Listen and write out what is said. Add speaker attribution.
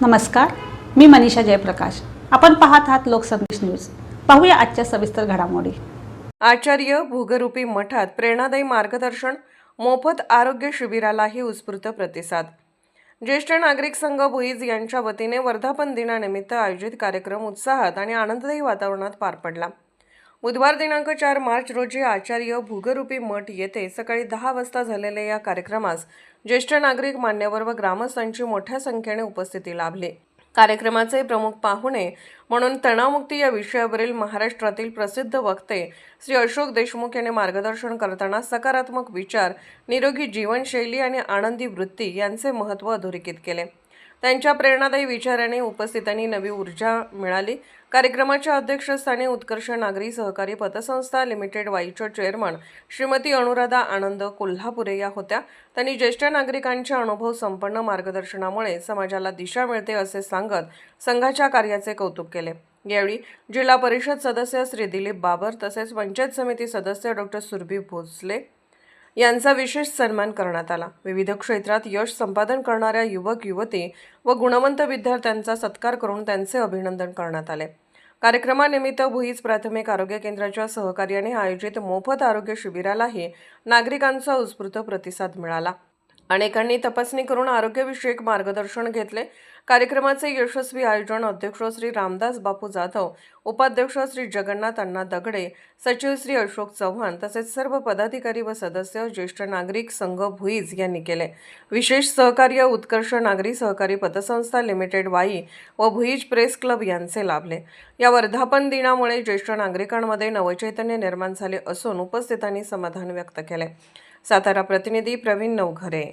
Speaker 1: नमस्कार, मी मनीषा जयप्रकाश। आपण पाहत आहात लोकसंदेश न्यूज। पाहूया आजच्या सविस्तर घडामोडी।
Speaker 2: आचार्य भूगरूपी मठात प्रेरणादायी मार्गदर्शन, मोफत आरोग्य शिबिरालाही उत्स्फूर्त प्रतिसाद। ज्येष्ठ नागरिक संघ भुईज यांच्या वतीने वर्धापन दिनानिमित्त आयोजित कार्यक्रम उत्साहात आणि आनंददायी वातावरणात पार पडला। बुधवार दिनांक 4 मार्च रोजी आचार्य भूगरूपी मठ येथे सकाळी 10 वाजता झालेल्या या कार्यक्रमास ज्येष्ठ नागरिक, मान्यवर व ग्रामस्थांची मोठ्या संख्येने उपस्थिती लाभली। कार्यक्रमाचे प्रमुख पाहुणे म्हणून तणावमुक्ती या विषयावरील महाराष्ट्रातील प्रसिद्ध वक्ते श्री अशोक देशमुख यांनी मार्गदर्शन करताना सकारात्मक विचार, निरोगी जीवनशैली आणि आनंदी वृत्ती यांचे महत्त्व अधोरेखित केले। त्यांच्या प्रेरणादायी विचाराने उपस्थितांनी नवी ऊर्जा मिळाली। कार्यक्रमाच्या अध्यक्षस्थानी उत्कर्ष नागरी सहकारी पतसंस्था लिमिटेड वाईच्या चेअरमन श्रीमती अनुराधा आनंद कोल्हापुरे या होत्या। त्यांनी ज्येष्ठ नागरिकांच्या अनुभव संपन्न मार्गदर्शनामुळे समाजाला दिशा मिळते असे सांगत संघाच्या कार्याचे कौतुक केले। यावेळी जिल्हा परिषद सदस्य श्री दिलीप बाबर तसेच पंचायत समिती सदस्य डॉक्टर सुरभी भोसले यांचा विशेष सन्मान करण्यात आला। विविध क्षेत्रात यश संपादन करणाऱ्या युवक युवती व गुणवंत विद्यार्थ्यांचा सत्कार करून त्यांचे अभिनंदन करण्यात आले। कार्यक्रमानिमित्त भुईज प्राथमिक आरोग्य केंद्राच्या सहकार्याने आयोजित मोफत आरोग्य शिबिरालाही नागरिकांचा उत्स्फूर्त प्रतिसाद मिळाला। अनेकांनी तपासणी करून आरोग्यविषयक मार्गदर्शन घेतले। कार्यक्रमाचे यशस्वी आयोजन अध्यक्ष श्री रामदास बापू जाधव, उपाध्यक्ष श्री जगन्नाथ अण्णा दगडे, सचिव श्री अशोक चव्हाण तसेच सर्व पदाधिकारी व सदस्य ज्येष्ठ नागरिक संघ भुईज यांनी केले। विशेष सहकार्य उत्कर्ष नागरी सहकारी पतसंस्था लिमिटेड वाई व भुईज प्रेस क्लब यांचे लाभले। या वर्धापन दिनामुळे ज्येष्ठ नागरिकांमध्ये नवचैतन्य निर्माण झाले असून उपस्थितांनी समाधान व्यक्त केले। सातारा प्रतिनिधी प्रवीण नवघरे।